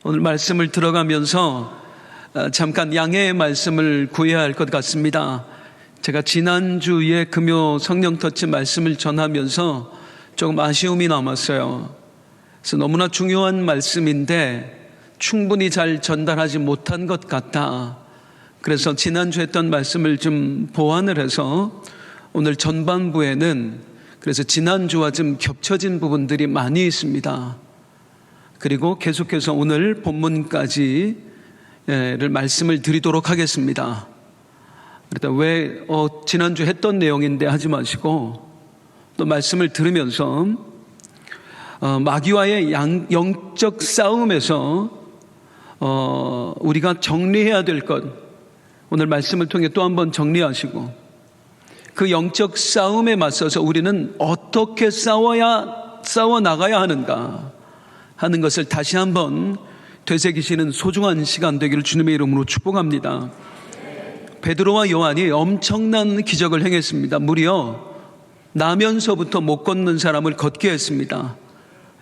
오늘 말씀을 들어가면서 잠깐 양해의 말씀을 구해야 할 것 같습니다. 제가 지난주에 금요 성령 터치 말씀을 전하면서 조금 아쉬움이 남았어요. 그래서 너무나 중요한 말씀인데 충분히 잘 전달하지 못한 것 같다. 그래서 지난주 했던 말씀을 좀 보완을 해서 오늘 전반부에는 그래서 지난주와 좀 겹쳐진 부분들이 많이 있습니다. 그리고 계속해서 오늘 본문까지를 말씀을 드리도록 하겠습니다. 그러니까 왜 지난주 했던 내용인데 하지 마시고 또 말씀을 들으면서 마귀와의 영적 싸움에서 우리가 정리해야 될 것, 오늘 말씀을 통해 또 한번 정리하시고 그 영적 싸움에 맞서서 우리는 어떻게 싸워 나가야 하는가 하는 것을 다시 한번 되새기시는 소중한 시간 되기를 주님의 이름으로 축복합니다. 베드로와 요한이 엄청난 기적을 행했습니다. 무려 나면서부터 못 걷는 사람을 걷게 했습니다.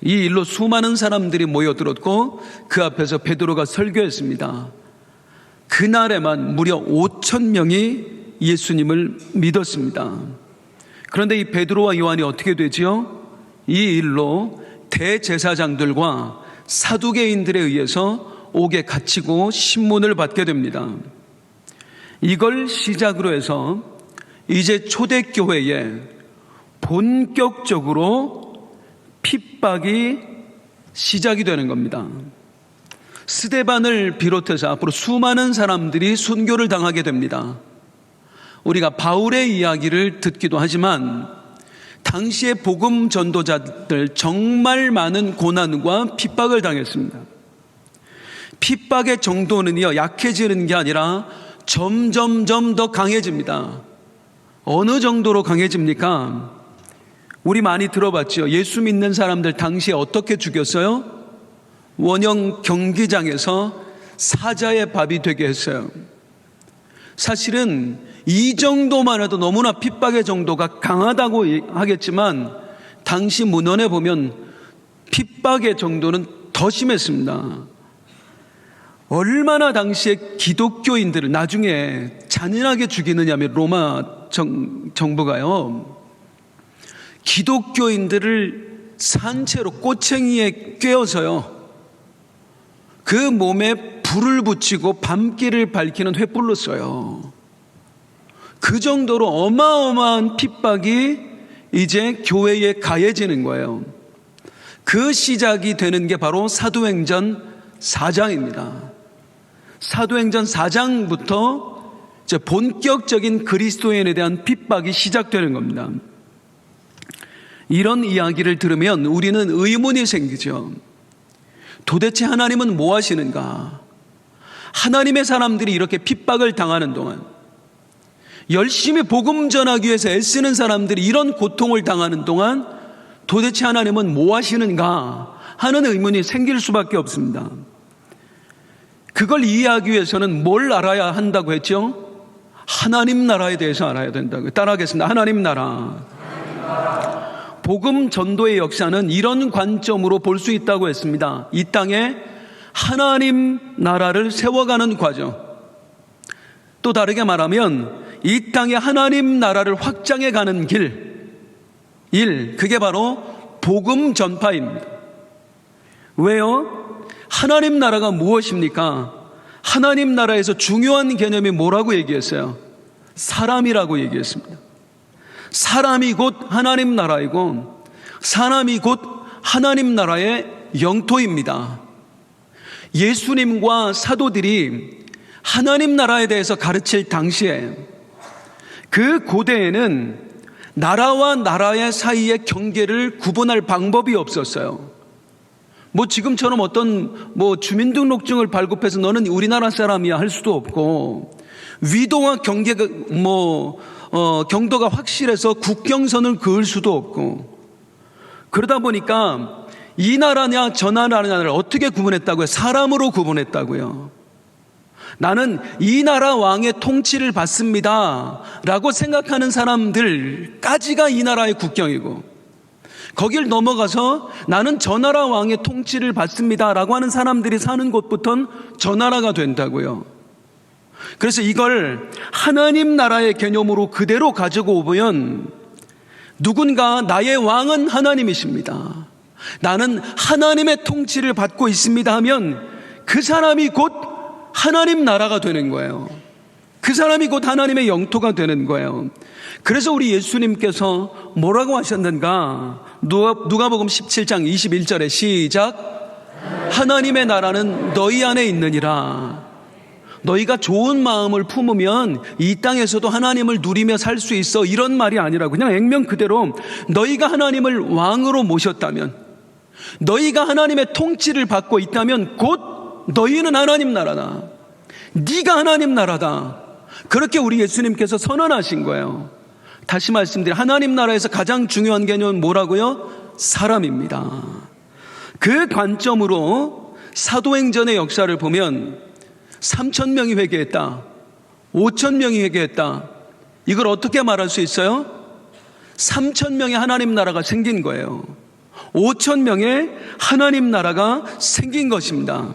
이 일로 수많은 사람들이 모여들었고 그 앞에서 베드로가 설교했습니다. 그날에만 무려 5,000명이 예수님을 믿었습니다. 그런데 이 베드로와 요한이 어떻게 되지요? 이 일로 대제사장들과 사두개인들에 의해서 옥에 갇히고 신문을 받게 됩니다. 이걸 시작으로 해서 이제 초대교회에 본격적으로 핍박이 시작이 되는 겁니다. 스데반을 비롯해서 앞으로 수많은 사람들이 순교를 당하게 됩니다. 우리가 바울의 이야기를 듣기도 하지만 당시의 복음 전도자들 정말 많은 고난과 핍박을 당했습니다. 핍박의 정도는요, 약해지는 게 아니라 점점점 더 강해집니다. 어느 정도로 강해집니까? 우리 많이 들어봤죠. 예수 믿는 사람들 당시에 어떻게 죽였어요? 원형 경기장에서 사자의 밥이 되게 했어요. 사실은 이 정도만 해도 너무나 핍박의 정도가 강하다고 하겠지만 당시 문헌에 보면 핍박의 정도는 더 심했습니다. 얼마나 당시에 기독교인들을 나중에 잔인하게 죽이느냐면 로마 정부가요, 기독교인들을 산채로 꼬챙이에 꿰어서요, 그 몸에 불을 붙이고 밤길을 밝히는 횃불로 써요. 그 정도로 어마어마한 핍박이 이제 교회에 가해지는 거예요. 그 시작이 되는 게 바로 사도행전 4장입니다. 사도행전 4장부터 이제 본격적인 그리스도인에 대한 핍박이 시작되는 겁니다. 이런 이야기를 들으면 우리는 의문이 생기죠. 도대체 하나님은 뭐 하시는가? 하나님의 사람들이 이렇게 핍박을 당하는 동안, 열심히 복음 전하기 위해서 애쓰는 사람들이 이런 고통을 당하는 동안 도대체 하나님은 뭐 하시는가 하는 의문이 생길 수밖에 없습니다. 그걸 이해하기 위해서는 뭘 알아야 한다고 했죠? 하나님 나라에 대해서 알아야 된다고요. 따라하겠습니다. 하나님 나라. 복음 전도의 역사는 이런 관점으로 볼 수 있다고 했습니다. 이 땅에 하나님 나라를 세워가는 과정, 또 다르게 말하면 이 땅에 하나님 나라를 확장해 가는 일, 그게 바로 복음 전파입니다. 왜요? 하나님 나라가 무엇입니까? 하나님 나라에서 중요한 개념이 뭐라고 얘기했어요? 사람이라고 얘기했습니다. 사람이 곧 하나님 나라이고 사람이 곧 하나님 나라의 영토입니다. 예수님과 사도들이 하나님 나라에 대해서 가르칠 당시에 그 고대에는 나라와 나라의 사이의 경계를 구분할 방법이 없었어요. 지금처럼 어떤 주민등록증을 발급해서 너는 우리나라 사람이야 할 수도 없고, 위도와 경계가 경도가 확실해서 국경선을 그을 수도 없고, 그러다 보니까 이 나라냐 저 나라냐를 어떻게 구분했다고요? 사람으로 구분했다고요. 나는 이 나라 왕의 통치를 받습니다 라고 생각하는 사람들까지가 이 나라의 국경이고, 거길 넘어가서 나는 저 나라 왕의 통치를 받습니다라고 하는 사람들이 사는 곳부터는 저 나라가 된다고요. 그래서 이걸 하나님 나라의 개념으로 그대로 가지고 오면 누군가 나의 왕은 하나님이십니다, 나는 하나님의 통치를 받고 있습니다 하면 그 사람이 곧 하나님 나라가 되는 거예요. 그 사람이 곧 하나님의 영토가 되는 거예요. 그래서 우리 예수님께서 뭐라고 하셨는가? 누가복음 17장 21절에 시작. 하나님의 나라는 너희 안에 있느니라. 너희가 좋은 마음을 품으면 이 땅에서도 하나님을 누리며 살 수 있어, 이런 말이 아니라 그냥 액면 그대로 너희가 하나님을 왕으로 모셨다면, 너희가 하나님의 통치를 받고 있다면 곧 너희는 하나님 나라다, 네가 하나님 나라다, 그렇게 우리 예수님께서 선언하신 거예요. 다시 말씀드려, 하나님 나라에서 가장 중요한 개념은 뭐라고요? 사람입니다. 그 관점으로 사도행전의 역사를 보면 3,000명이 회개했다, 5,000명이 회개했다, 이걸 어떻게 말할 수 있어요? 3,000명의 하나님 나라가 생긴 거예요. 5,000명의 하나님 나라가 생긴 것입니다.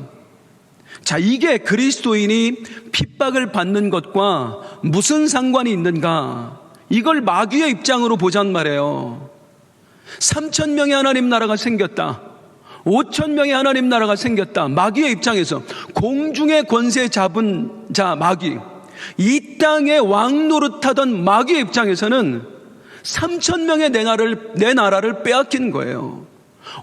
자, 이게 그리스도인이 핍박을 받는 것과 무슨 상관이 있는가? 이걸 마귀의 입장으로 보잔 말이에요. 3,000명의 하나님 나라가 생겼다, 5,000명의 하나님 나라가 생겼다. 마귀의 입장에서, 공중의 권세 잡은 자 마귀, 이 땅의 왕 노릇하던 마귀의 입장에서는 3,000명의 내 나라를 빼앗긴 거예요.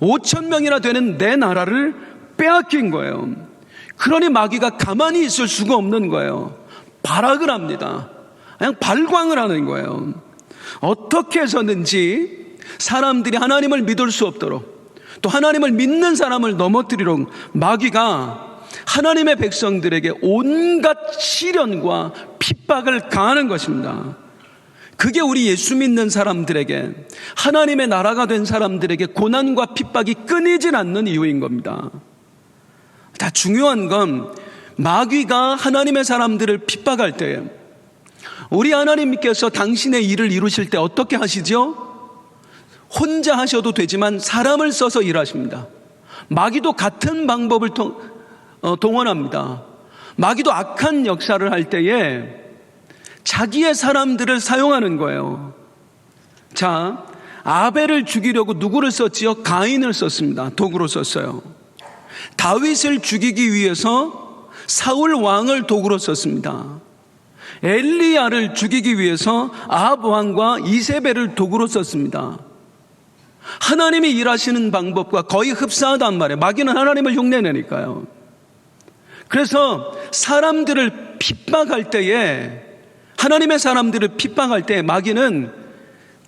5,000명이나 되는 내 나라를 빼앗긴 거예요. 그러니 마귀가 가만히 있을 수가 없는 거예요. 발악을 합니다. 그냥 발광을 하는 거예요. 어떻게 해서든지 사람들이 하나님을 믿을 수 없도록, 또 하나님을 믿는 사람을 넘어뜨리도록 마귀가 하나님의 백성들에게 온갖 시련과 핍박을 가하는 것입니다. 그게 우리 예수 믿는 사람들에게, 하나님의 나라가 된 사람들에게 고난과 핍박이 끊이질 않는 이유인 겁니다. 다 중요한 건 마귀가 하나님의 사람들을 핍박할 때, 우리 하나님께서 당신의 일을 이루실 때 어떻게 하시죠? 혼자 하셔도 되지만 사람을 써서 일하십니다. 마귀도 같은 방법을 동원합니다. 마귀도 악한 역사를 할 때에 자기의 사람들을 사용하는 거예요. 자, 아벨을 죽이려고 누구를 썼지요? 가인을 썼습니다. 도구로 썼어요. 다윗을 죽이기 위해서 사울 왕을 도구로 썼습니다. 엘리야를 죽이기 위해서 아합 왕과 이세벨을 도구로 썼습니다. 하나님이 일하시는 방법과 거의 흡사하단 말이에요. 마귀는 하나님을 흉내내니까요. 그래서 사람들을 핍박할 때에, 하나님의 사람들을 핍박할 때 마귀는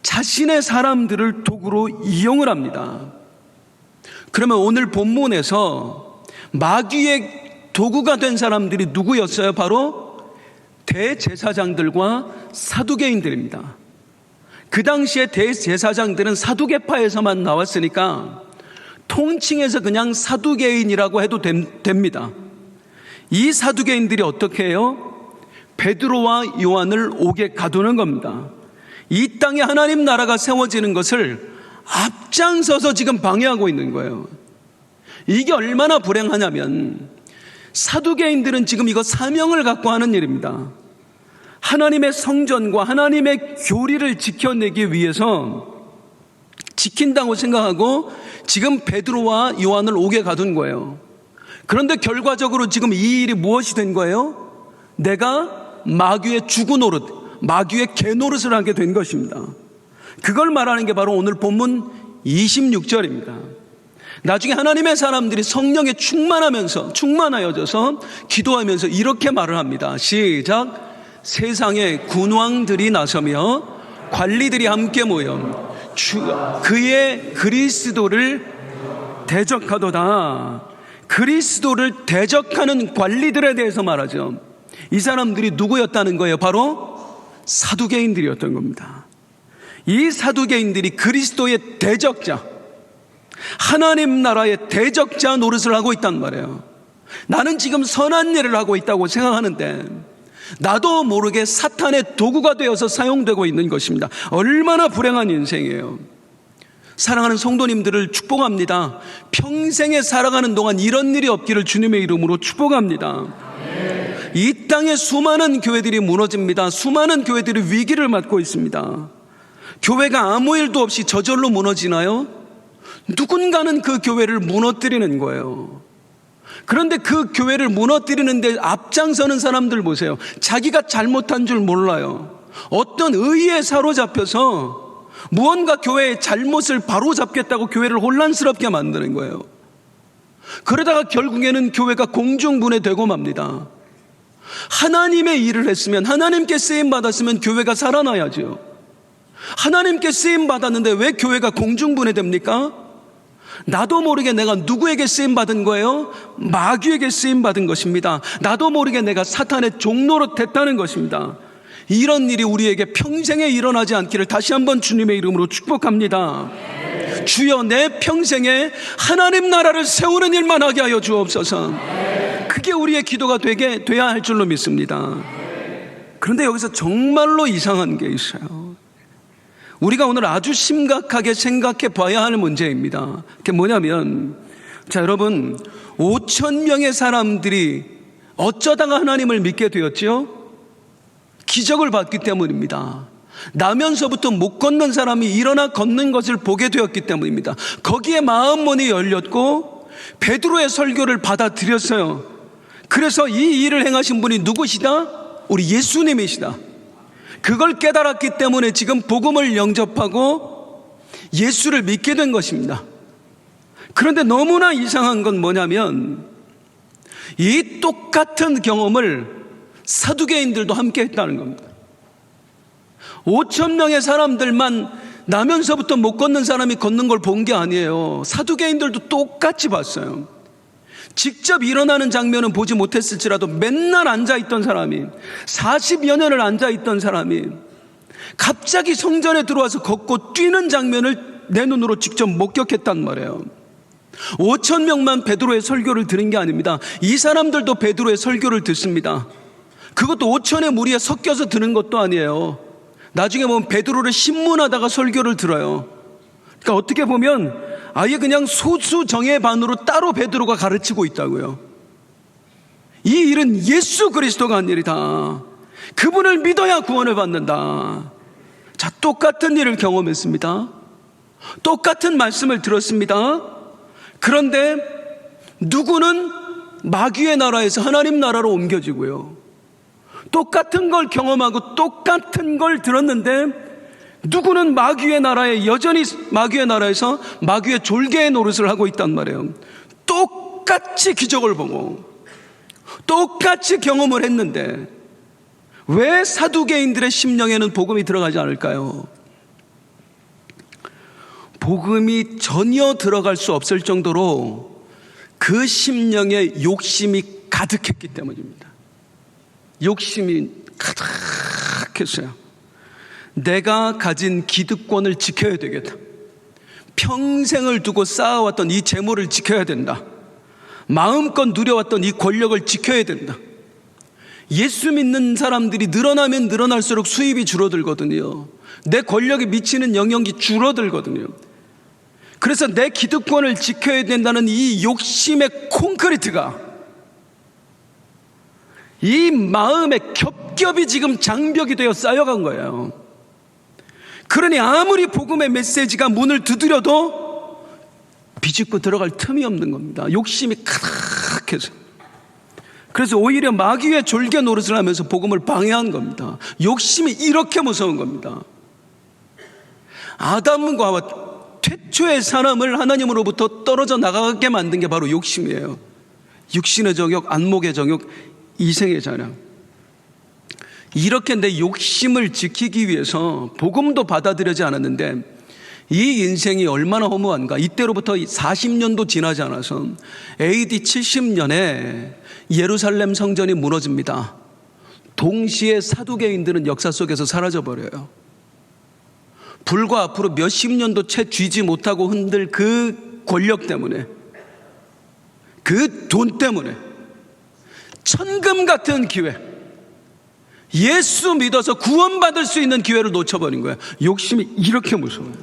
자신의 사람들을 도구로 이용을 합니다. 그러면 오늘 본문에서 마귀의 도구가 된 사람들이 누구였어요? 바로 대제사장들과 사두개인들입니다. 그 당시에 대제사장들은 사두개파에서만 나왔으니까 통칭해서 그냥 사두개인이라고 해도 됩니다. 이 사두개인들이 어떻게 해요? 베드로와 요한을 옥에 가두는 겁니다. 이 땅에 하나님 나라가 세워지는 것을 앞장서서 지금 방해하고 있는 거예요. 이게 얼마나 불행하냐면, 사두개인들은 지금 이거 사명을 갖고 하는 일입니다. 하나님의 성전과 하나님의 교리를 지켜내기 위해서 지킨다고 생각하고 지금 베드로와 요한을 옥에 가둔 거예요. 그런데 결과적으로 지금 이 일이 무엇이 된 거예요? 내가 마귀의 주구 노릇, 마귀의 개 노릇을 하게 된 것입니다. 그걸 말하는 게 바로 오늘 본문 26절입니다. 나중에 하나님의 사람들이 성령에 충만하여져서 기도하면서 이렇게 말을 합니다. 시작. 세상에 군왕들이 나서며 관리들이 함께 모여 그의 그리스도를 대적하도다. 그리스도를 대적하는 관리들에 대해서 말하죠. 이 사람들이 누구였다는 거예요? 바로 사두개인들이었던 겁니다. 이 사두개인들이 그리스도의 대적자, 하나님 나라의 대적자 노릇을 하고 있단 말이에요. 나는 지금 선한 일을 하고 있다고 생각하는데 나도 모르게 사탄의 도구가 되어서 사용되고 있는 것입니다. 얼마나 불행한 인생이에요. 사랑하는 성도님들을 축복합니다. 평생에 살아가는 동안 이런 일이 없기를 주님의 이름으로 축복합니다. 이 땅에 수많은 교회들이 무너집니다. 수많은 교회들이 위기를 맞고 있습니다. 교회가 아무 일도 없이 저절로 무너지나요? 누군가는 그 교회를 무너뜨리는 거예요. 그런데 그 교회를 무너뜨리는데 앞장서는 사람들 보세요. 자기가 잘못한 줄 몰라요. 어떤 의의에 사로잡혀서 무언가 교회의 잘못을 바로잡겠다고 교회를 혼란스럽게 만드는 거예요. 그러다가 결국에는 교회가 공중분해되고 맙니다. 하나님의 일을 했으면, 하나님께 쓰임받았으면 교회가 살아나야죠. 하나님께 쓰임받았는데 왜 교회가 공중분해됩니까? 나도 모르게 내가 누구에게 쓰임받은 거예요? 마귀에게 쓰임받은 것입니다. 나도 모르게 내가 사탄의 종노릇 됐다는 것입니다. 이런 일이 우리에게 평생에 일어나지 않기를 다시 한번 주님의 이름으로 축복합니다. 주여, 내 평생에 하나님 나라를 세우는 일만 하게 하여 주옵소서. 그게 우리의 기도가 돼야 할 줄로 믿습니다. 그런데 여기서 정말로 이상한 게 있어요. 우리가 오늘 아주 심각하게 생각해 봐야 할 문제입니다. 그게 뭐냐면, 자, 여러분, 5,000명의 사람들이 어쩌다가 하나님을 믿게 되었지요? 기적을 봤기 때문입니다. 나면서부터 못 걷는 사람이 일어나 걷는 것을 보게 되었기 때문입니다. 거기에 마음문이 열렸고 베드로의 설교를 받아들였어요. 그래서 이 일을 행하신 분이 누구시다? 우리 예수님이시다. 그걸 깨달았기 때문에 지금 복음을 영접하고 예수를 믿게 된 것입니다. 그런데 너무나 이상한 건 뭐냐면, 이 똑같은 경험을 사두개인들도 함께 했다는 겁니다. 5,000명의 사람들만 나면서부터 못 걷는 사람이 걷는 걸 본 게 아니에요. 사두개인들도 똑같이 봤어요. 직접 일어나는 장면은 보지 못했을지라도 맨날 앉아있던 사람이, 40여 년을 앉아있던 사람이 갑자기 성전에 들어와서 걷고 뛰는 장면을 내 눈으로 직접 목격했단 말이에요. 5,000명만 베드로의 설교를 들은 게 아닙니다. 이 사람들도 베드로의 설교를 듣습니다. 그것도 5,000의 무리에 섞여서 듣는 것도 아니에요. 나중에 보면 베드로를 신문하다가 설교를 들어요. 그러니까 어떻게 보면 아예 그냥 소수 정예반으로 따로 베드로가 가르치고 있다고요. 이 일은 예수 그리스도가 한 일이다. 그분을 믿어야 구원을 받는다. 자, 똑같은 일을 경험했습니다. 똑같은 말씀을 들었습니다. 그런데 누구는 마귀의 나라에서 하나님 나라로 옮겨지고요. 똑같은 걸 경험하고 똑같은 걸 들었는데 누구는 마귀의 나라에 여전히 마귀의 나라에서 마귀의 졸개의 노릇을 하고 있단 말이에요. 똑같이 기적을 보고 똑같이 경험을 했는데 왜 사두개인들의 심령에는 복음이 들어가지 않을까요? 복음이 전혀 들어갈 수 없을 정도로 그 심령에 욕심이 가득했기 때문입니다. 욕심이 가득했어요. 내가 가진 기득권을 지켜야 되겠다. 평생을 두고 쌓아왔던 이 재물을 지켜야 된다. 마음껏 누려왔던 이 권력을 지켜야 된다. 예수 믿는 사람들이 늘어나면 늘어날수록 수입이 줄어들거든요. 내 권력이 미치는 영향이 줄어들거든요. 그래서 내 기득권을 지켜야 된다는 이 욕심의 콘크리트가 이 마음에 겹겹이 지금 장벽이 되어 쌓여간 거예요. 그러니 아무리 복음의 메시지가 문을 두드려도 비집고 들어갈 틈이 없는 겁니다. 욕심이 가득해서. 그래서 오히려 마귀의 졸개 노릇을 하면서 복음을 방해한 겁니다. 욕심이 이렇게 무서운 겁니다. 아담과 최초의 사람을 하나님으로부터 떨어져 나가게 만든 게 바로 욕심이에요. 육신의 정욕, 안목의 정욕, 이생의 자랑. 이렇게 내 욕심을 지키기 위해서 복음도 받아들여지 않았는데 이 인생이 얼마나 허무한가. 이때로부터 40년도 지나지 않아서 AD 70년에 예루살렘 성전이 무너집니다. 동시에 사두개인들은 역사 속에서 사라져버려요. 불과 앞으로 몇십 년도 채 쥐지 못하고 흔들 그 권력 때문에, 그 돈 때문에 천금 같은 기회, 예수 믿어서 구원받을 수 있는 기회를 놓쳐버린 거예요. 욕심이 이렇게 무서워요.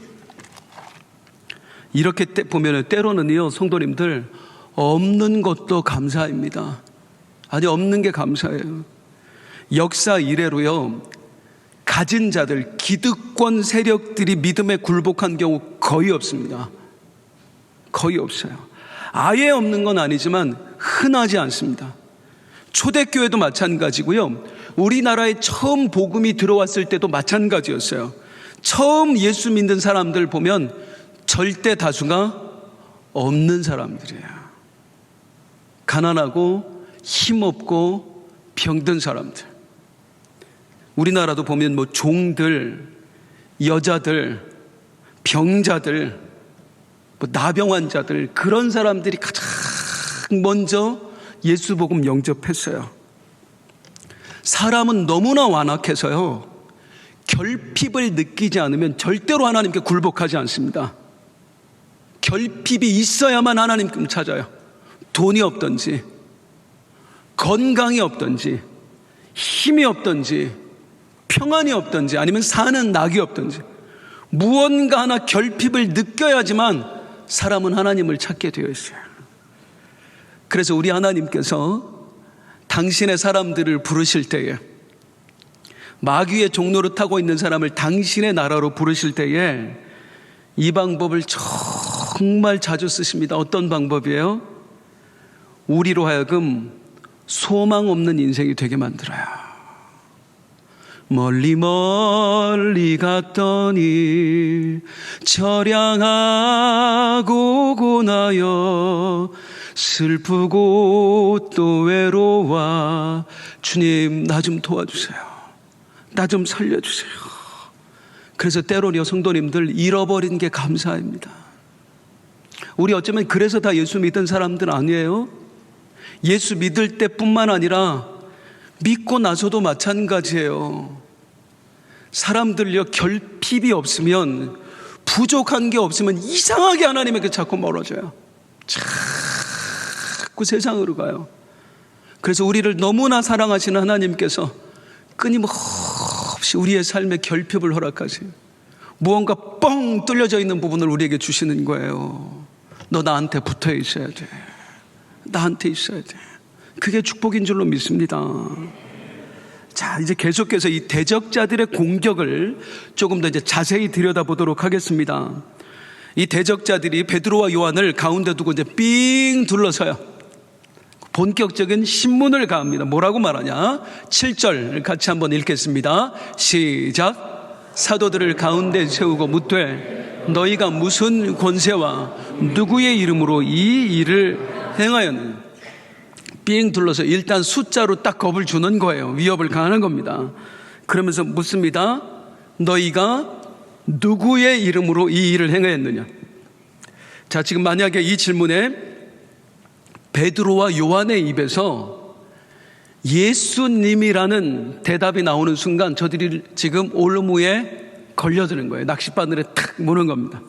이렇게 보면 때로는요, 성도님들, 없는 것도 감사입니다. 아니, 없는 게 감사해요. 역사 이래로요, 가진 자들, 기득권 세력들이 믿음에 굴복한 경우 거의 없습니다. 거의 없어요. 아예 없는 건 아니지만 흔하지 않습니다. 초대교회도 마찬가지고요, 우리나라에 처음 복음이 들어왔을 때도 마찬가지였어요. 처음 예수 믿는 사람들 보면 절대 다수가 없는 사람들이에요. 가난하고 힘없고 병든 사람들. 우리나라도 보면 뭐 종들, 여자들, 병자들, 뭐 나병 환자들, 그런 사람들이 가장 먼저 예수 복음 영접했어요. 사람은 너무나 완악해서요, 결핍을 느끼지 않으면 절대로 하나님께 굴복하지 않습니다. 결핍이 있어야만 하나님께 찾아요. 돈이 없든지, 건강이 없든지, 힘이 없든지, 평안이 없든지, 아니면 사는 낙이 없든지, 무언가 하나 결핍을 느껴야지만 사람은 하나님을 찾게 되어 있어요. 그래서 우리 하나님께서 당신의 사람들을 부르실 때에, 마귀의 종로를 타고 있는 사람을 당신의 나라로 부르실 때에 이 방법을 정말 자주 쓰십니다. 어떤 방법이에요? 우리로 하여금 소망 없는 인생이 되게 만들어요. 멀리 멀리 갔더니 처량하고 고나여 슬프고 또 외로워. 주님, 나 좀 도와주세요. 나 좀 살려주세요. 그래서 때로는 성도님들, 잃어버린 게 감사입니다. 우리 어쩌면 그래서 다 예수 믿은 사람들 아니에요? 예수 믿을 때뿐만 아니라 믿고 나서도 마찬가지예요. 사람들요, 결핍이 없으면, 부족한 게 없으면 이상하게 하나님에게 자꾸 멀어져요. 자꾸 세상으로 가요. 그래서 우리를 너무나 사랑하시는 하나님께서 끊임없이 우리의 삶에 결핍을 허락하세요. 무언가 뻥 뚫려져 있는 부분을 우리에게 주시는 거예요. 너 나한테 붙어 있어야 돼. 나한테 있어야 돼. 그게 축복인 줄로 믿습니다. 자, 이제 계속해서 이 대적자들의 공격을 조금 더 이제 자세히 들여다보도록 하겠습니다. 이 대적자들이 베드로와 요한을 가운데 두고 이제 삥 둘러서요, 본격적인 신문을 가합니다. 뭐라고 말하냐? 7절 같이 한번 읽겠습니다. 시작. 사도들을 가운데 세우고 묻되 너희가 무슨 권세와 누구의 이름으로 이 일을 행하였느냐? 삥 둘러서 일단 숫자로 딱 겁을 주는 거예요. 위협을 가하는 겁니다. 그러면서 묻습니다. 너희가 누구의 이름으로 이 일을 행하였느냐? 자, 지금 만약에 이 질문에 베드로와 요한의 입에서 예수님이라는 대답이 나오는 순간 저들이 지금 올무에 걸려드는 거예요. 낚싯바늘에 탁 무는 겁니다.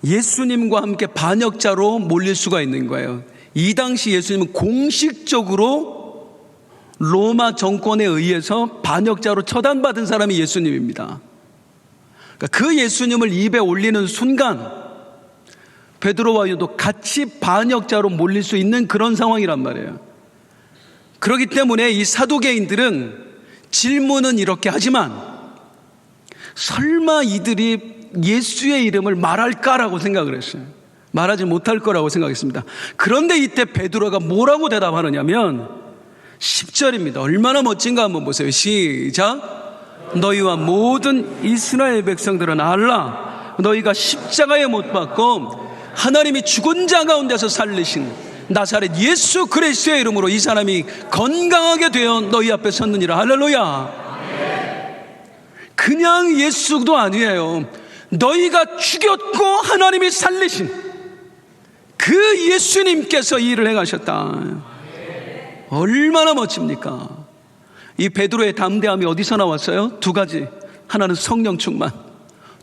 예수님과 함께 반역자로 몰릴 수가 있는 거예요. 이 당시 예수님은 공식적으로 로마 정권에 의해서 반역자로 처단받은 사람이 예수님입니다. 그러니까 그 예수님을 입에 올리는 순간 베드로와 요도 같이 반역자로 몰릴 수 있는 그런 상황이란 말이에요. 그렇기 때문에 이 사두개인들은 질문은 이렇게 하지만 설마 이들이 예수의 이름을 말할까라고 생각을 했어요. 말하지 못할 거라고 생각했습니다. 그런데 이때 베드로가 뭐라고 대답하느냐면 10절입니다. 얼마나 멋진가 한번 보세요. 시작. 너희와 모든 이스라엘 백성들은 알라. 너희가 십자가에 못 박고 하나님이 죽은 자 가운데서 살리신 나사렛 예수 그리스도의 이름으로 이 사람이 건강하게 되어 너희 앞에 섰느니라. 할렐루야. 그냥 예수도 아니에요. 너희가 죽였고 하나님이 살리신 그 예수님께서 이 일을 행하셨다. 얼마나 멋집니까? 이 베드로의 담대함이 어디서 나왔어요? 두 가지. 하나는 성령 충만,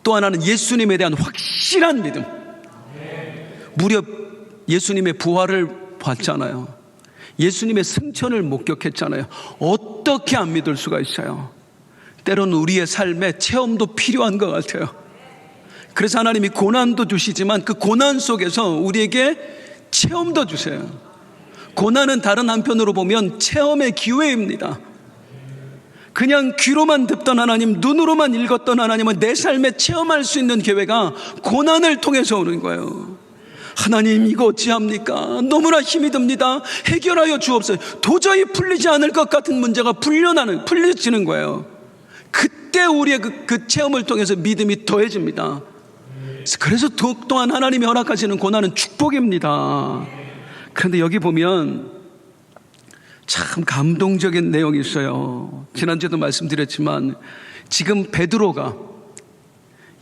또 하나는 예수님에 대한 확실한 믿음. 무려 예수님의 부활을 봤잖아요. 예수님의 승천을 목격했잖아요. 어떻게 안 믿을 수가 있어요? 때로는 우리의 삶에 체험도 필요한 것 같아요. 그래서 하나님이 고난도 주시지만 그 고난 속에서 우리에게 체험도 주세요. 고난은 다른 한편으로 보면 체험의 기회입니다. 그냥 귀로만 듣던 하나님, 눈으로만 읽었던 하나님은 내 삶에 체험할 수 있는 기회가 고난을 통해서 오는 거예요. 하나님, 이거 어찌합니까? 너무나 힘이 듭니다. 해결하여 주옵소서. 도저히 풀리지 않을 것 같은 문제가 풀려지는 거예요. 그때 우리의 그 체험을 통해서 믿음이 더해집니다. 그래서 또한 하나님이 허락하시는 고난은 축복입니다. 그런데 여기 보면 참 감동적인 내용이 있어요. 지난주에도 말씀드렸지만 지금 베드로가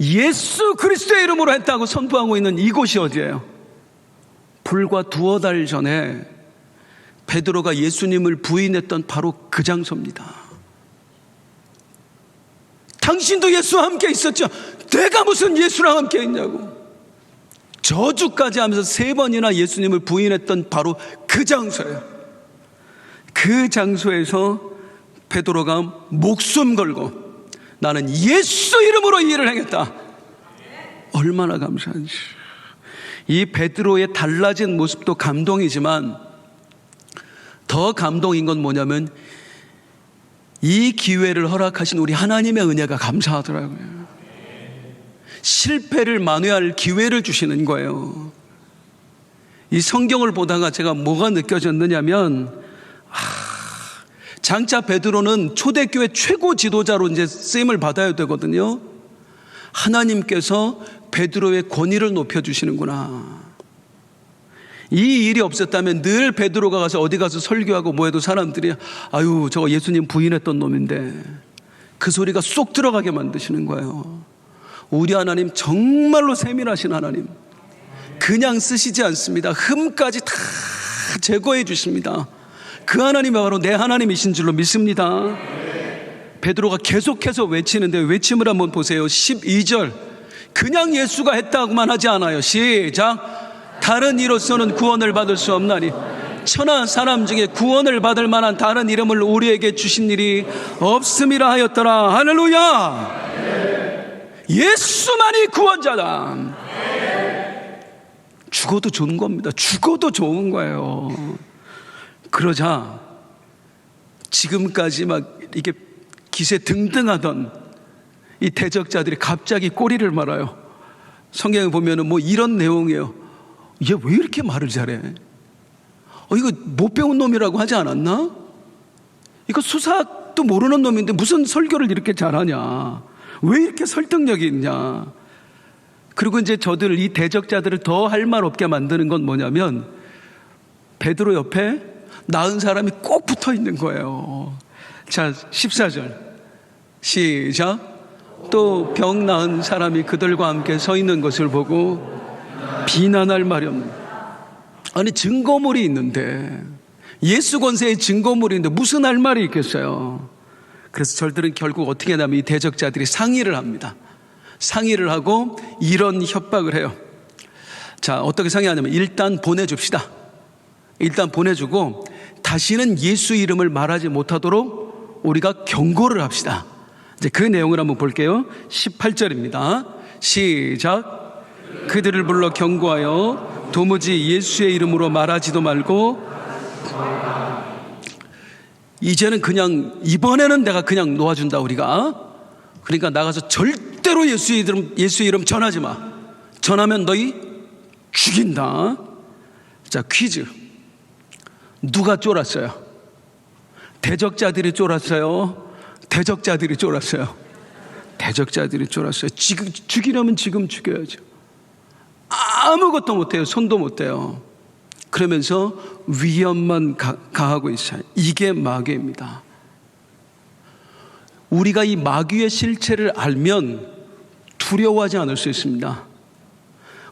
예수 그리스도의 이름으로 했다고 선포하고 있는 이곳이 어디예요? 불과 두어 달 전에 베드로가 예수님을 부인했던 바로 그 장소입니다. 당신도 예수와 함께 있었죠? 내가 무슨 예수랑 함께 있냐고. 저주까지 하면서 3번이나 예수님을 부인했던 바로 그 장소예요. 그 장소에서 베드로가 목숨 걸고 나는 예수 이름으로 이 일을 행했다. 얼마나 감사한지. 이 베드로의 달라진 모습도 감동이지만 더 감동인 건 뭐냐면 이 기회를 허락하신 우리 하나님의 은혜가 감사하더라고요. 실패를 만회할 기회를 주시는 거예요. 이 성경을 보다가 제가 뭐가 느껴졌느냐면 장차 베드로는 초대교회 최고 지도자로 이제 쓰임을 받아야 되거든요. 하나님께서 베드로의 권위를 높여주시는구나. 이 일이 없었다면 늘 베드로가 가서 어디 가서 설교하고 뭐해도 사람들이 아유, 저거 예수님 부인했던 놈인데, 그 소리가 쏙 들어가게 만드시는 거예요. 우리 하나님 정말로 세밀하신 하나님, 그냥 쓰시지 않습니다. 흠까지 다 제거해 주십니다. 그 하나님이 바로 내 하나님이신 줄로 믿습니다. 베드로가 계속해서 외치는데 외침을 한번 보세요. 12절, 그냥 예수가 했다고만 하지 않아요. 시작. 다른 이로서는 구원을 받을 수 없나니 천하 사람 중에 구원을 받을 만한 다른 이름을 우리에게 주신 일이 없음이라 하였더라. 할렐루야. 예수만이 구원자다. 죽어도 좋은 겁니다. 죽어도 좋은 거예요. 그러자 지금까지 막 이게 기세 등등하던 이 대적자들이 갑자기 꼬리를 말아요. 성경에 보면은 뭐 이런 내용이에요. 얘 왜 이렇게 말을 잘해? 이거 못 배운 놈이라고 하지 않았나? 이거 수사도 모르는 놈인데 무슨 설교를 이렇게 잘하냐? 왜 이렇게 설득력이 있냐? 그리고 이제 저들 이 대적자들을 더 할 말 없게 만드는 건 뭐냐면 베드로 옆에 나은 사람이 꼭 붙어 있는 거예요. 자, 14절 시작. 또 병 나은 사람이 그들과 함께 서 있는 것을 보고 비난할 말이 없는. 아니, 증거물이 있는데, 예수 권세의 증거물이 있는데 무슨 할 말이 있겠어요? 그래서 저들은 결국 어떻게 하냐면 이 대적자들이 상의를 합니다. 상의를 하고 이런 협박을 해요. 자, 어떻게 상의하냐면 일단 보내줍시다. 일단 보내주고 다시는 예수 이름을 말하지 못하도록 우리가 경고를 합시다. 이제 그 내용을 한번 볼게요. 18절입니다. 시작. 그들을 불러 경고하여 도무지 예수의 이름으로 말하지도 말고, 이제는 그냥 이번에는 내가 그냥 놓아준다. 우리가 그러니까 나가서 절대로 예수 이름 전하지 마. 전하면 너희 죽인다. 자, 퀴즈. 누가 쫄았어요? 대적자들이 쫄았어요? 대적자들이 쫄았어요? 대적자들이 쫄았어요. 지금 죽이려면 지금 죽여야죠. 아무것도 못해요. 손도 못 대요. 그러면서 위험만 가하고 있어요. 이게 마귀입니다. 우리가 이 마귀의 실체를 알면 두려워하지 않을 수 있습니다.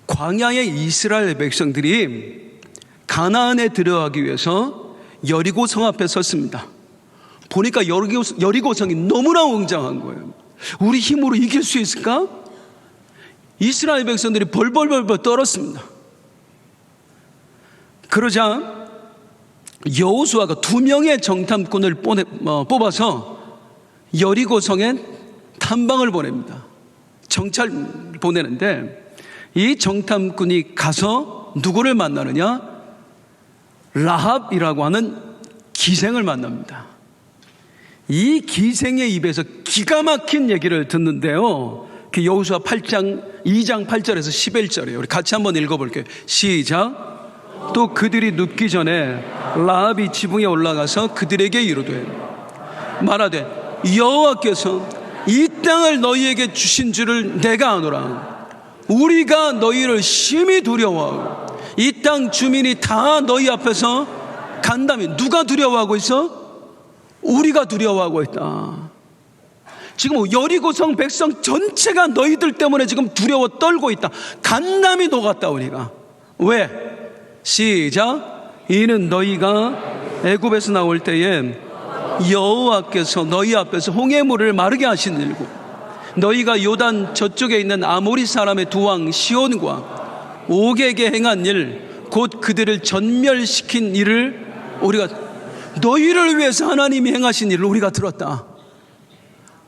광야의 이스라엘 백성들이 가나안에 들어가기 위해서 여리고 성 앞에 섰습니다. 보니까 여리고 성이 너무나 웅장한 거예요. 우리 힘으로 이길 수 있을까? 이스라엘 백성들이 벌벌벌벌 떨었습니다. 그러자 여호수아가 2명의 정탐꾼을 뽑아서 여리고성에 탐방을 보냅니다. 정찰 보내는데 이 정탐꾼이 가서 누구를 만나느냐? 라합이라고 하는 기생을 만납니다. 이 기생의 입에서 기가 막힌 얘기를 듣는데요, 그 여호수아 8장 2장 8절에서 11절이에요. 우리 같이 한번 읽어볼게요. 시작. 또 그들이 눕기 전에 라합이 지붕에 올라가서 그들에게 이르되 말하되 여호와께서 이 땅을 너희에게 주신 줄을 내가 아노라. 우리가 너희를 심히 두려워하고 이 땅 주민이 다 너희 앞에서 간다면, 누가 두려워하고 있어? 우리가 두려워하고 있다. 지금 여리고성 백성 전체가 너희들 때문에 지금 두려워 떨고 있다. 간담이 녹았다 우리가. 왜? 시작. 이는 너희가 애굽에서 나올 때에 여호와께서 너희 앞에서 홍해물을 마르게 하신 일고 너희가 요단 저쪽에 있는 아모리 사람의 두 왕 시온과 옥에게 행한 일, 곧 그들을 전멸시킨 일을 우리가, 너희를 위해서 하나님이 행하신 일을 우리가 들었다.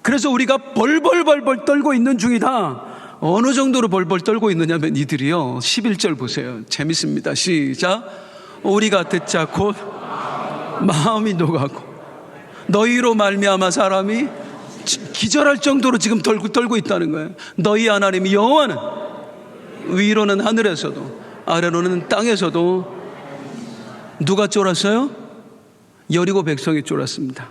그래서 우리가 벌벌벌벌 떨고 있는 중이다. 어느 정도로 벌벌 떨고 있느냐면 이들이요, 11절 보세요. 재밌습니다. 시작. 우리가 듣자 곧 마음이 녹아고 너희로 말미암아 사람이 기절할 정도로 지금 떨고 있다는 거예요. 너희 하나님 여호와는 위로는 하늘에서도 아래로는 땅에서도 누가 쫄았어요? 여리고 백성이 쫄았습니다.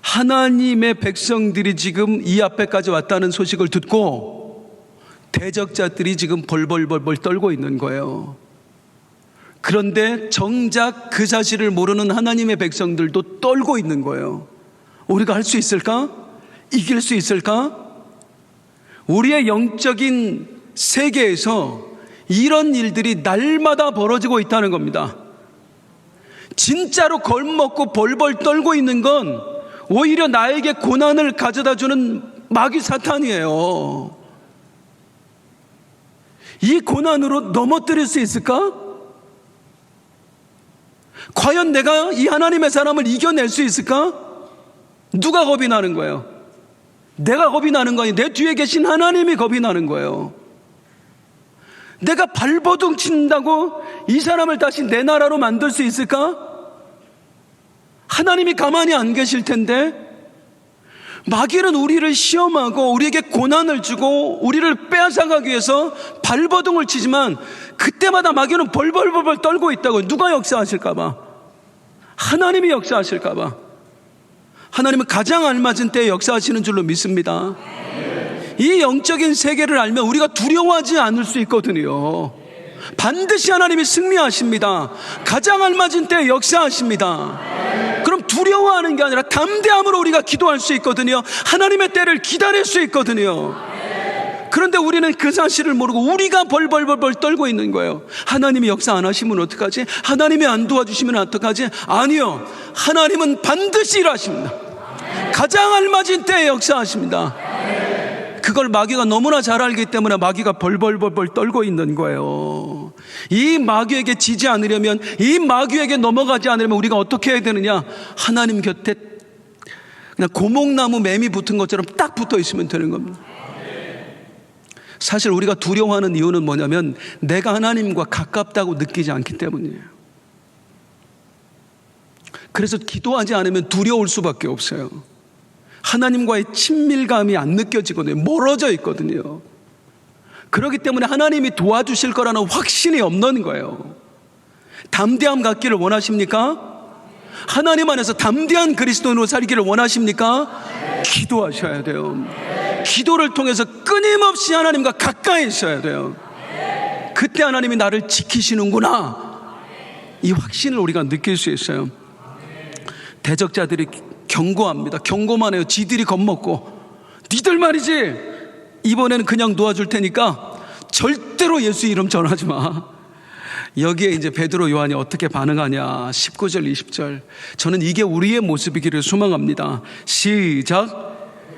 하나님의 백성들이 지금 이 앞에까지 왔다는 소식을 듣고 대적자들이 지금 벌벌벌벌 떨고 있는 거예요. 그런데 정작 그 사실을 모르는 하나님의 백성들도 떨고 있는 거예요. 우리가 할 수 있을까? 이길 수 있을까? 우리의 영적인 세계에서 이런 일들이 날마다 벌어지고 있다는 겁니다. 진짜로 겁먹고 벌벌 떨고 있는 건 오히려 나에게 고난을 가져다 주는 마귀 사탄이에요. 이 고난으로 넘어뜨릴 수 있을까? 과연 내가 이 하나님의 사람을 이겨낼 수 있을까? 누가 겁이 나는 거예요? 내가 겁이 나는 거 아니에요. 내 뒤에 계신 하나님이 겁이 나는 거예요. 내가 발버둥 친다고 이 사람을 다시 내 나라로 만들 수 있을까? 하나님이 가만히 안 계실 텐데. 마귀는 우리를 시험하고 우리에게 고난을 주고 우리를 빼앗아가기 위해서 발버둥을 치지만 그때마다 마귀는 벌벌벌벌 떨고 있다고. 누가 역사하실까 봐? 하나님이 역사하실까 봐. 하나님은 가장 알맞은 때에 역사하시는 줄로 믿습니다. 이 영적인 세계를 알면 우리가 두려워하지 않을 수 있거든요. 반드시 하나님이 승리하십니다. 가장 알맞은 때에 역사하십니다. 그럼 두려워하는 게 아니라 담대함으로 우리가 기도할 수 있거든요. 하나님의 때를 기다릴 수 있거든요. 그런데 우리는 그 사실을 모르고 우리가 벌벌벌벌 떨고 있는 거예요. 하나님이 역사 안 하시면 어떡하지? 하나님이 안 도와주시면 어떡하지? 아니요, 하나님은 반드시 일하십니다. 가장 알맞은 때에 역사하십니다. 그걸 마귀가 너무나 잘 알기 때문에 마귀가 벌벌벌벌 떨고 있는 거예요. 이 마귀에게 지지 않으려면, 이 마귀에게 넘어가지 않으려면 우리가 어떻게 해야 되느냐? 하나님 곁에 그냥 고목나무 매미 붙은 것처럼 딱 붙어 있으면 되는 겁니다. 사실 우리가 두려워하는 이유는 뭐냐면 내가 하나님과 가깝다고 느끼지 않기 때문이에요. 그래서 기도하지 않으면 두려울 수밖에 없어요. 하나님과의 친밀감이 안 느껴지거든요. 멀어져 있거든요. 그렇기 때문에 하나님이 도와주실 거라는 확신이 없는 거예요. 담대함 갖기를 원하십니까? 하나님 안에서 담대한 그리스도인으로 살기를 원하십니까? 기도하셔야 돼요. 기도를 통해서 끊임없이 하나님과 가까이 있어야 돼요. 그때 하나님이 나를 지키시는구나, 이 확신을 우리가 느낄 수 있어요. 대적자들이 경고합니다. 경고만 해요. 지들이 겁먹고, 니들 말이지 이번에는 그냥 놓아줄 테니까 절대로 예수 이름 전하지 마. 여기에 이제 베드로 요한이 어떻게 반응하냐, 19절 20절. 저는 이게 우리의 모습이기를 소망합니다. 시작.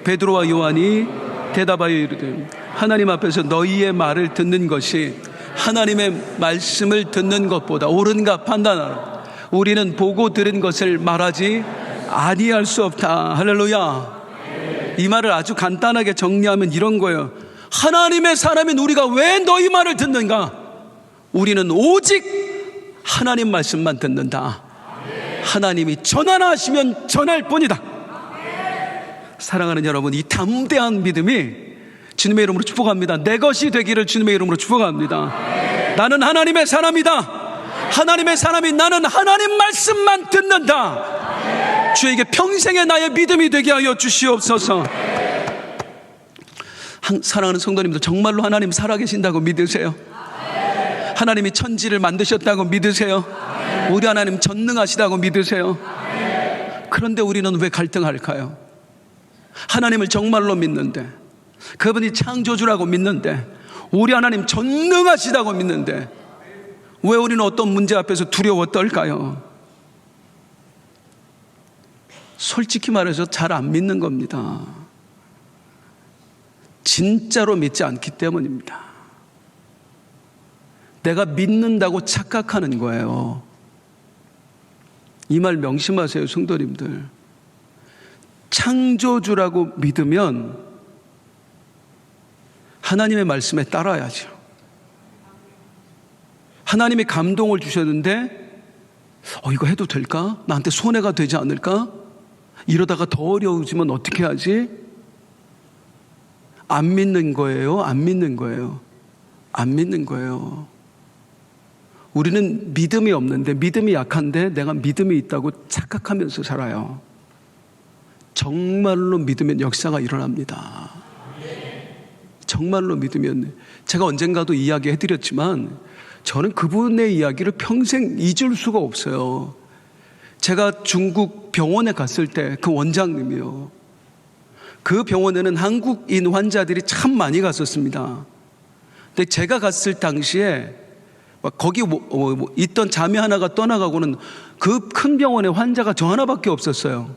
베드로와 요한이 대답하여 이르되 하나님 앞에서 너희의 말을 듣는 것이 하나님의 말씀을 듣는 것보다 옳은가 판단하라. 우리는 보고 들은 것을 말하지 아니할 수 없다. 할렐루야. 이 말을 아주 간단하게 정리하면 이런 거예요. 하나님의 사람인 우리가 왜 너희 말을 듣는가? 우리는 오직 하나님 말씀만 듣는다. 하나님이 전하나 하시면 전할 뿐이다. 사랑하는 여러분, 이 담대한 믿음이 주님의 이름으로 축복합니다. 내 것이 되기를 주님의 이름으로 축복합니다. 나는 하나님의 사람이다. 하나님의 사람이 나는 하나님 말씀만 듣는다. 주에게 평생의 나의 믿음이 되게 하여 주시옵소서. 사랑하는 성도님들, 정말로 하나님 살아계신다고 믿으세요? 하나님이 천지를 만드셨다고 믿으세요? 우리 하나님 전능하시다고 믿으세요? 그런데 우리는 왜 갈등할까요? 하나님을 정말로 믿는데, 그분이 창조주라고 믿는데, 우리 하나님 전능하시다고 믿는데 왜 우리는 어떤 문제 앞에서 두려워 떨까요? 솔직히 말해서 잘 안 믿는 겁니다. 진짜로 믿지 않기 때문입니다. 내가 믿는다고 착각하는 거예요. 이 말 명심하세요, 성도님들. 창조주라고 믿으면 하나님의 말씀에 따라야죠. 하나님이 감동을 주셨는데 이거 해도 될까? 나한테 손해가 되지 않을까? 이러다가 더 어려워지면 어떻게 하지? 안 믿는 거예요? 안 믿는 거예요? 안 믿는 거예요. 우리는 믿음이 없는데, 믿음이 약한데 내가 믿음이 있다고 착각하면서 살아요. 정말로 믿으면 역사가 일어납니다. 정말로 믿으면. 제가 언젠가도 이야기 해드렸지만 저는 그분의 이야기를 평생 잊을 수가 없어요. 제가 중국 병원에 갔을 때 그 원장님이요, 그 병원에는 한국인 환자들이 참 많이 갔었습니다. 근데 제가 갔을 당시에 거기 있던 자매 하나가 떠나가고는 그 큰 병원에 환자가 저 하나밖에 없었어요.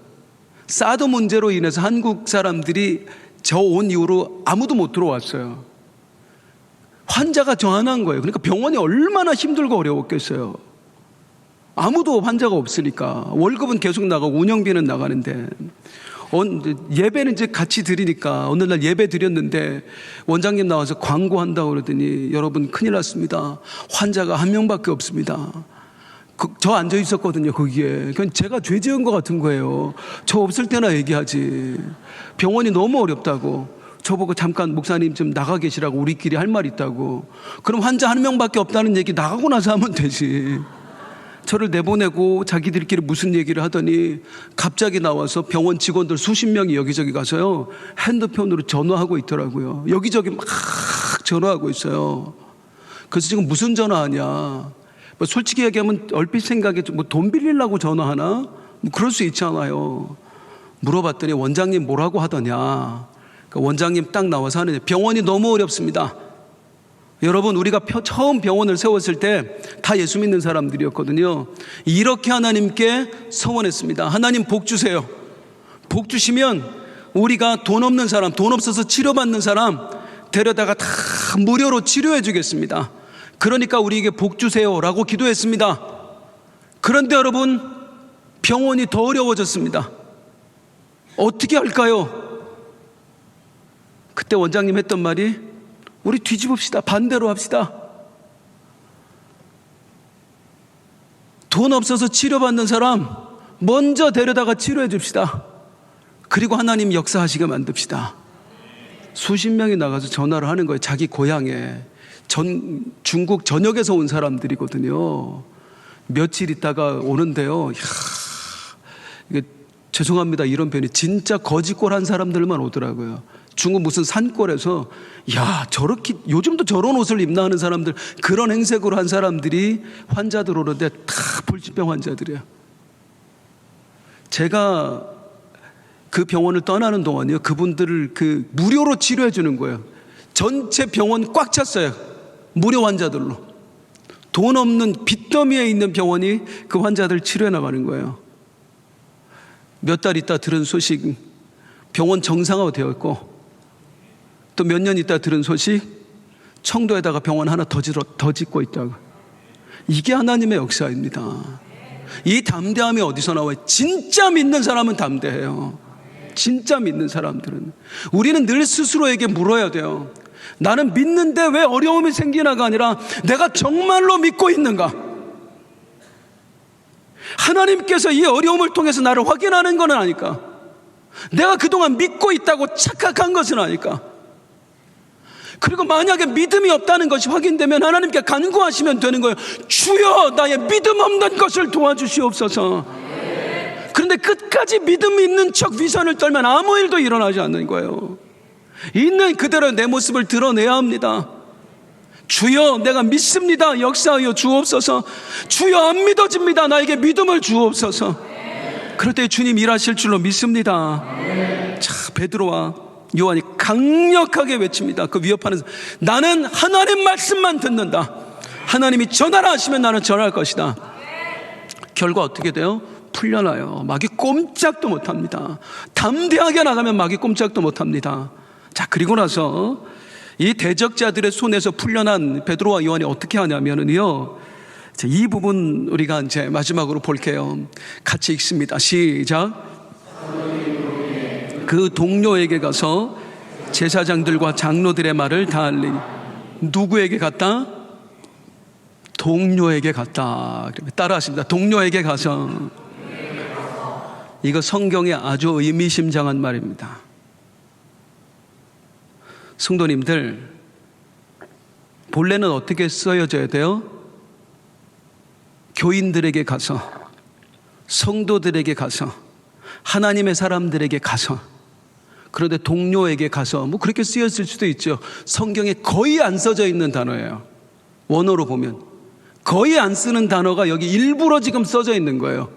사드 문제로 인해서 한국 사람들이 저 온 이후로 아무도 못 들어왔어요. 환자가 저 하나인 거예요. 그러니까 병원이 얼마나 힘들고 어려웠겠어요. 아무도 환자가 없으니까. 월급은 계속 나가고 운영비는 나가는데, 예배는 이제 같이 드리니까 어느 날 예배 드렸는데 원장님 나와서 광고한다고 그러더니 여러분 큰일 났습니다. 환자가 한 명밖에 없습니다. 저 앉아 있었거든요, 거기에. 그냥 제가 죄 지은 것 같은 거예요. 저 없을 때나 얘기하지. 병원이 너무 어렵다고. 저보고 잠깐 목사님 좀 나가 계시라고, 우리끼리 할 말 있다고. 그럼 환자 한 명밖에 없다는 얘기 나가고 나서 하면 되지. 저를 내보내고 자기들끼리 무슨 얘기를 하더니 갑자기 나와서 병원 직원들 수십 명이 여기저기 가서요, 핸드폰으로 전화하고 있더라고요. 여기저기 막 전화하고 있어요. 그래서 지금 무슨 전화하냐, 솔직히 얘기하면 얼핏 생각에 돈 빌리려고 전화하나? 그럴 수 있잖아요. 물어봤더니 원장님 뭐라고 하더냐. 원장님 딱 나와서 하느냐. 병원이 너무 어렵습니다. 여러분, 우리가 처음 병원을 세웠을 때 다 예수 믿는 사람들이었거든요. 이렇게 하나님께 서원했습니다. 하나님 복 주세요. 복 주시면 우리가 돈 없는 사람, 돈 없어서 치료받는 사람 데려다가 다 무료로 치료해 주겠습니다. 그러니까 우리에게 복 주세요라고 기도했습니다. 그런데 여러분, 병원이 더 어려워졌습니다. 어떻게 할까요? 그때 원장님 했던 말이, 우리 뒤집읍시다. 반대로 합시다. 돈 없어서 치료받는 사람 먼저 데려다가 치료해 줍시다. 그리고 하나님 역사하시게 만듭시다. 수십 명이 나가서 전화를 하는 거예요. 자기 고향에. 중국 전역에서 온 사람들이거든요. 며칠 있다가 오는데요. 이게 죄송합니다, 이런 표현이, 진짜 거지꼴한 사람들만 오더라고요. 중국 무슨 산골에서 저렇게 요즘도 저런 옷을 입나 하는 사람들, 그런 행색으로 한 사람들이 환자들 오는데 다 불치병 환자들이에요. 제가 그 병원을 떠나는 동안이요, 그분들을 무료로 치료해 주는 거예요. 전체 병원 꽉 찼어요. 무료 환자들로. 돈 없는 빚더미에 있는 병원이 그 환자들 치료해 나가는 거예요. 몇 달 있다 들은 소식, 병원 정상화가 되었고, 또 몇 년 있다 들은 소식, 청도에다가 병원 하나 더 짓고 있다고. 이게 하나님의 역사입니다. 이 담대함이 어디서 나와요? 진짜 믿는 사람은 담대해요. 진짜 믿는 사람들은. 우리는 늘 스스로에게 물어야 돼요. 나는 믿는데 왜 어려움이 생기나가 아니라 내가 정말로 믿고 있는가? 하나님께서 이 어려움을 통해서 나를 확인하는 건 아닐까? 내가 그동안 믿고 있다고 착각한 것은 아닐까? 그리고 만약에 믿음이 없다는 것이 확인되면 하나님께 간구하시면 되는 거예요. 주여, 나의 믿음 없는 것을 도와주시옵소서. 그런데 끝까지 믿음 있는 척 위선을 떨면 아무 일도 일어나지 않는 거예요. 있는 그대로 내 모습을 드러내야 합니다. 주여, 내가 믿습니다. 역사하여 주옵소서. 주여, 안 믿어집니다. 나에게 믿음을 주옵소서. 그럴 때 주님 일하실 줄로 믿습니다. 자, 베드로와 요한이 강력하게 외칩니다. 그 위협하는, 나는 하나님 말씀만 듣는다. 하나님이 전하라 하시면 나는 전할 것이다. 결과 어떻게 돼요? 풀려나요. 마귀 꼼짝도 못합니다. 담대하게 나가면 마귀 꼼짝도 못합니다. 자, 그리고 나서 이 대적자들의 손에서 풀려난 베드로와 요한이 어떻게 하냐면은요, 이 부분 우리가 이제 마지막으로 볼게요. 같이 읽습니다. 시작. 그 동료에게 가서 제사장들과 장로들의 말을 다 알리니. 누구에게 갔다? 동료에게 갔다. 따라하십니다. 동료에게 가서. 이거 성경에 아주 의미심장한 말입니다. 성도님들, 본래는 어떻게 쓰여져야 돼요? 교인들에게 가서, 성도들에게 가서, 하나님의 사람들에게 가서. 그런데 동료에게 가서, 뭐 그렇게 쓰였을 수도 있죠. 성경에 거의 안 써져 있는 단어예요. 원어로 보면 거의 안 쓰는 단어가 여기 일부러 지금 써져 있는 거예요.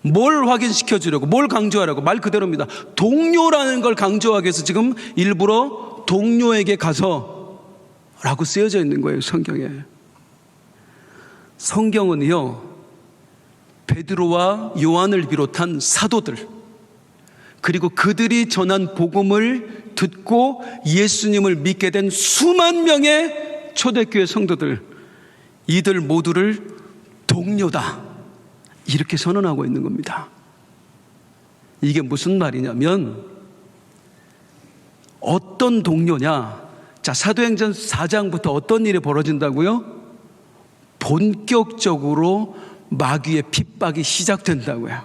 뭘 확인시켜 주려고, 뭘 강조하려고? 말 그대로입니다. 동료라는 걸 강조하기 위해서 지금 일부러 동료에게 가서 라고 쓰여져 있는 거예요, 성경에. 성경은요, 베드로와 요한을 비롯한 사도들, 그리고 그들이 전한 복음을 듣고 예수님을 믿게 된 수만 명의 초대교회 성도들, 이들 모두를 동료다, 이렇게 선언하고 있는 겁니다. 이게 무슨 말이냐면, 어떤 동료냐? 자, 사도행전 4장부터 어떤 일이 벌어진다고요? 본격적으로 마귀의 핍박이 시작된다고요.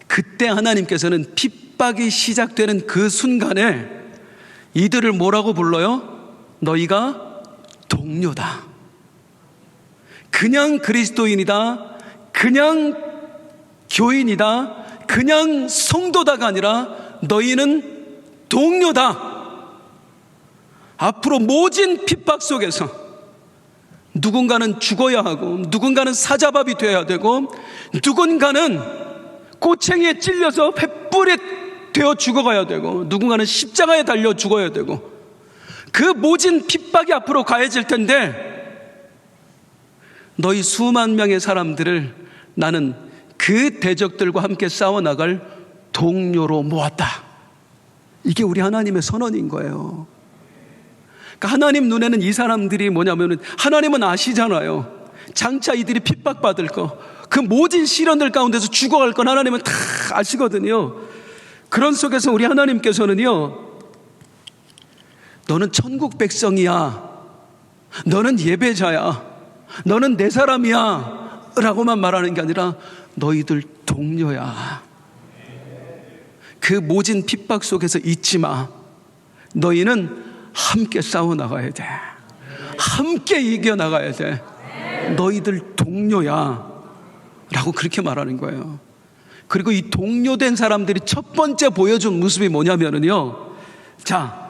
그때 하나님께서는 핍박이 시작되는 그 순간에 이들을 뭐라고 불러요? 너희가 동료다. 그냥 그리스도인이다, 그냥 교인이다, 그냥 성도다가 아니라 너희는 동료다. 앞으로 모진 핍박 속에서 누군가는 죽어야 하고, 누군가는 사자밥이 되어야 되고, 누군가는 꼬챙이에 찔려서 횃불이 되어 죽어가야 되고, 누군가는 십자가에 달려 죽어야 되고, 그 모진 핍박이 앞으로 가해질 텐데, 너희 수만 명의 사람들을 나는 그 대적들과 함께 싸워나갈 동료로 모았다. 이게 우리 하나님의 선언인 거예요. 그러니까 하나님 눈에는 이 사람들이 뭐냐면, 하나님은 아시잖아요. 장차 이들이 핍박받을 거, 그 모진 시련들 가운데서 죽어갈 건 하나님은 다 아시거든요. 그런 속에서 우리 하나님께서는요, 너는 천국 백성이야, 너는 예배자야, 너는 내 사람이야 라고만 말하는 게 아니라 너희들 동료야. 그 모진 핍박 속에서 잊지 마. 너희는 함께 싸워나가야 돼. 함께 이겨나가야 돼. 너희들 동료야 라고 그렇게 말하는 거예요. 그리고 이 동료된 사람들이 첫 번째 보여준 모습이 뭐냐면요, 자,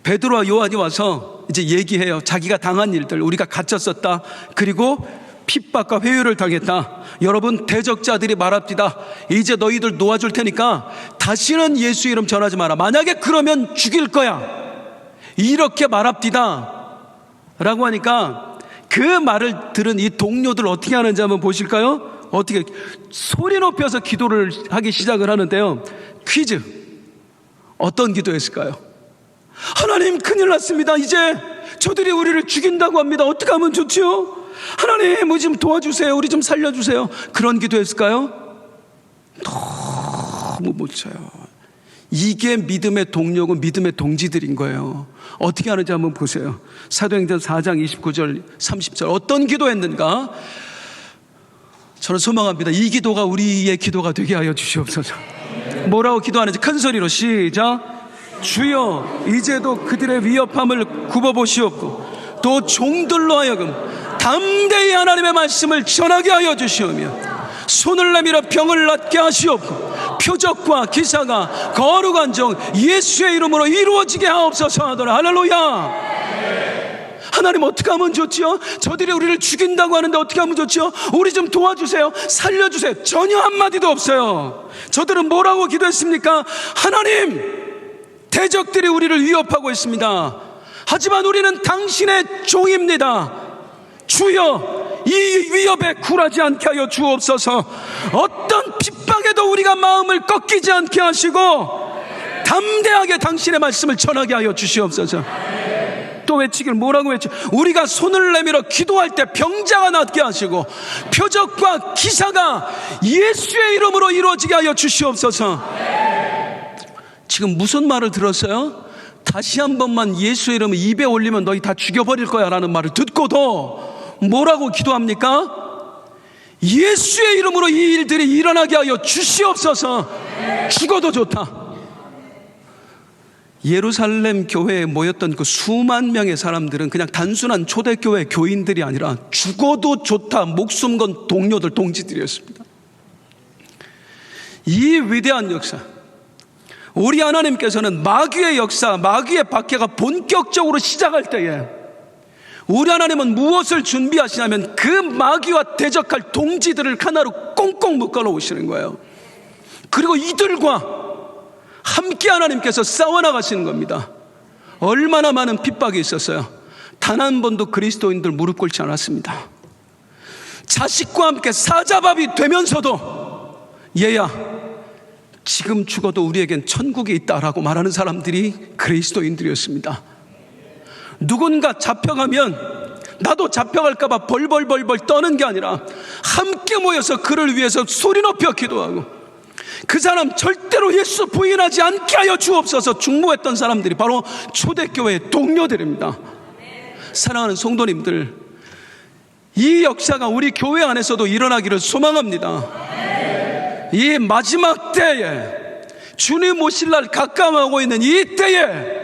베드로와 요한이 와서 이제 얘기해요. 자기가 당한 일들, 우리가 갇혔었다, 그리고 핍박과 회유를 당했다. 여러분, 대적자들이 말합니다. 이제 너희들 놓아줄 테니까 다시는 예수 이름 전하지 마라. 만약에 그러면 죽일 거야, 이렇게 말합디다 라고 하니까, 그 말을 들은 이 동료들 어떻게 하는지 한번 보실까요? 어떻게 소리 높여서 기도를 하기 시작을 하는데요. 퀴즈, 어떤 기도했을까요? 하나님, 큰일 났습니다. 이제 저들이 우리를 죽인다고 합니다. 어떻게 하면 좋지요? 하나님, 뭐 좀 도와주세요. 우리 좀 살려주세요. 그런 기도했을까요? 너무 멋져요. 이게 믿음의 동료고 믿음의 동지들인 거예요. 어떻게 하는지 한번 보세요. 사도행전 4장 29절 30절 어떤 기도했는가? 저는 소망합니다. 이 기도가 우리의 기도가 되게 하여 주시옵소서. 뭐라고 기도하는지 큰 소리로 시작. 주여 이제도 그들의 위협함을 굽어보시옵고 또 종들로 하여금 담대히 하나님의 말씀을 전하게 하여 주시오며 손을 내밀어 병을 낫게 하시옵고 표적과 기사가 거룩한 종 예수의 이름으로 이루어지게 하옵소서 하더라. 할렐루야. 하나님 어떻게 하면 좋지요? 저들이 우리를 죽인다고 하는데 어떻게 하면 좋지요? 우리 좀 도와주세요. 살려주세요. 전혀 한마디도 없어요. 저들은 뭐라고 기도했습니까? 하나님, 대적들이 우리를 위협하고 있습니다. 하지만 우리는 당신의 종입니다. 주여 이 위협에 굴하지 않게 하여 주옵소서. 어떤 핍박에도 우리가 마음을 꺾이지 않게 하시고 담대하게 당신의 말씀을 전하게 하여 주시옵소서. 또 외치기를 뭐라고 외치? 우리가 손을 내밀어 기도할 때 병자가 낫게 하시고 표적과 기사가 예수의 이름으로 이루어지게 하여 주시옵소서. 지금 무슨 말을 들었어요? 다시 한 번만 예수의 이름을 입에 올리면 너희 다 죽여버릴 거야 라는 말을 듣고도 뭐라고 기도합니까? 예수의 이름으로 이 일들이 일어나게 하여 주시옵소서. 죽어도 좋다. 예루살렘 교회에 모였던 그 수만 명의 사람들은 그냥 단순한 초대교회 교인들이 아니라 죽어도 좋다 목숨 건 동료들, 동지들이었습니다. 이 위대한 역사, 우리 하나님께서는 마귀의 역사, 마귀의 박해가 본격적으로 시작할 때에 우리 하나님은 무엇을 준비하시냐면 그 마귀와 대적할 동지들을 하나로 꽁꽁 묶어 놓으시는 거예요. 그리고 이들과 함께 하나님께서 싸워나가시는 겁니다. 얼마나 많은 핍박이 있었어요. 단 한 번도 그리스도인들 무릎 꿇지 않았습니다. 자식과 함께 사자밥이 되면서도 얘야 지금 죽어도 우리에겐 천국이 있다라고 말하는 사람들이 그리스도인들이었습니다. 누군가 잡혀가면 나도 잡혀갈까봐 벌벌벌벌 떠는 게 아니라 함께 모여서 그를 위해서 소리 높여 기도하고 그 사람 절대로 예수 부인하지 않게 하여 주옵소서 중보했던 사람들이 바로 초대교회의 동료들입니다. 사랑하는 성도님들, 이 역사가 우리 교회 안에서도 일어나기를 소망합니다. 이 마지막 때에 주님 오실 날 가까워하고 있는 이 때에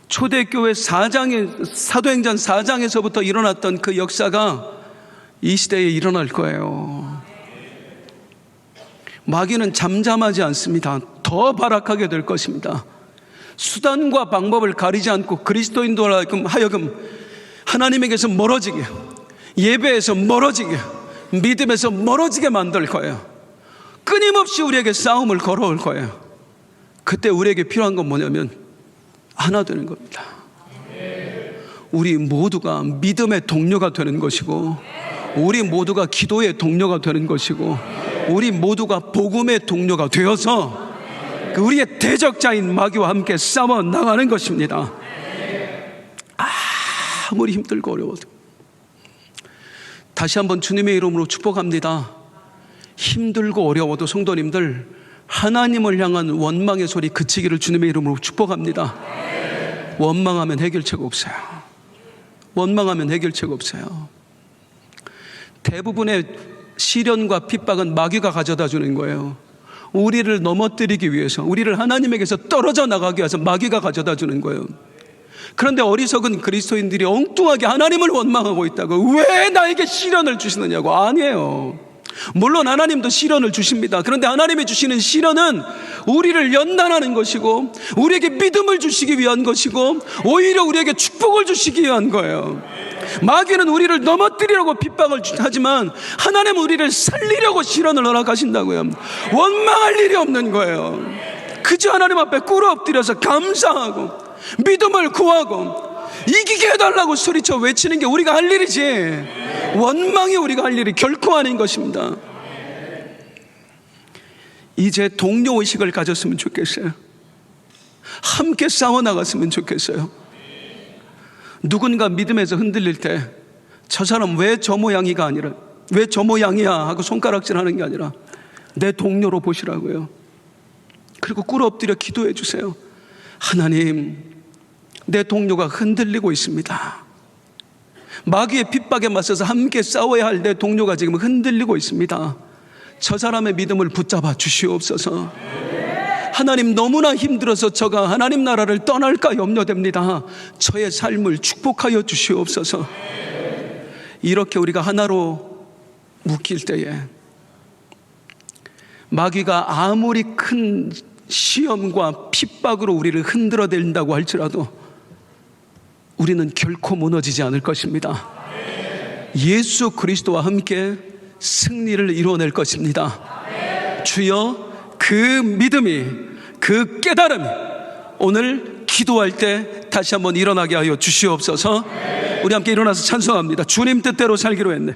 초대교회 사도행전 4장에서부터 일어났던 그 역사가 이 시대에 일어날 거예요. 마귀는 잠잠하지 않습니다. 더 발악하게 될 것입니다. 수단과 방법을 가리지 않고 그리스도인들 하여금 하나님에게서 멀어지게, 예배에서 멀어지게, 믿음에서 멀어지게 만들 거예요. 끊임없이 우리에게 싸움을 걸어올 거예요. 그때 우리에게 필요한 건 뭐냐면 하나 되는 겁니다. 우리 모두가 믿음의 동료가 되는 것이고, 우리 모두가 기도의 동료가 되는 것이고, 우리 모두가 복음의 동료가 되어서 우리의 대적자인 마귀와 함께 싸워 나가는 것입니다. 아무리 힘들고 어려워도 다시 한번 주님의 이름으로 축복합니다. 힘들고 어려워도 성도님들 하나님을 향한 원망의 소리 그치기를 주님의 이름으로 축복합니다. 원망하면 해결책 없어요. 원망하면 해결책 없어요. 대부분의 시련과 핍박은 마귀가 가져다 주는 거예요. 우리를 넘어뜨리기 위해서, 우리를 하나님에게서 떨어져 나가기 위해서 마귀가 가져다 주는 거예요. 그런데 어리석은 그리스도인들이 엉뚱하게 하나님을 원망하고 있다고, 왜 나에게 시련을 주시느냐고. 아니에요. 물론 하나님도 시련을 주십니다. 그런데 하나님이 주시는 시련은 우리를 연단하는 것이고, 우리에게 믿음을 주시기 위한 것이고, 오히려 우리에게 축복을 주시기 위한 거예요. 마귀는 우리를 넘어뜨리려고 핍박을 하지만 하나님은 우리를 살리려고 시련을 허락하신다고요. 원망할 일이 없는 거예요. 그저 하나님 앞에 꿇어 엎드려서 감사하고 믿음을 구하고 이기게 해달라고 소리쳐 외치는 게 우리가 할 일이지, 원망이 우리가 할 일이 결코 아닌 것입니다. 이제 동료의식을 가졌으면 좋겠어요. 함께 싸워나갔으면 좋겠어요. 누군가 믿음에서 흔들릴 때 저 사람 왜 저 모양이가 아니라 왜 저 모양이야 하고 손가락질 하는 게 아니라 내 동료로 보시라고요. 그리고 꿇어 엎드려 기도해 주세요. 하나님, 내 동료가 흔들리고 있습니다. 마귀의 핍박에 맞서서 함께 싸워야 할 내 동료가 지금 흔들리고 있습니다. 저 사람의 믿음을 붙잡아 주시옵소서. 하나님, 너무나 힘들어서 저가 하나님 나라를 떠날까 염려됩니다. 저의 삶을 축복하여 주시옵소서. 이렇게 우리가 하나로 묶일 때에 마귀가 아무리 큰 시험과 핍박으로 우리를 흔들어댄다고 할지라도 우리는 결코 무너지지 않을 것입니다. 예수 그리스도와 함께 승리를 이루어낼 것입니다. 주여, 그 믿음이, 그 깨달음이 오늘 기도할 때 다시 한번 일어나게 하여 주시옵소서. 우리 함께 일어나서 찬송합니다. 주님 뜻대로 살기로 했네.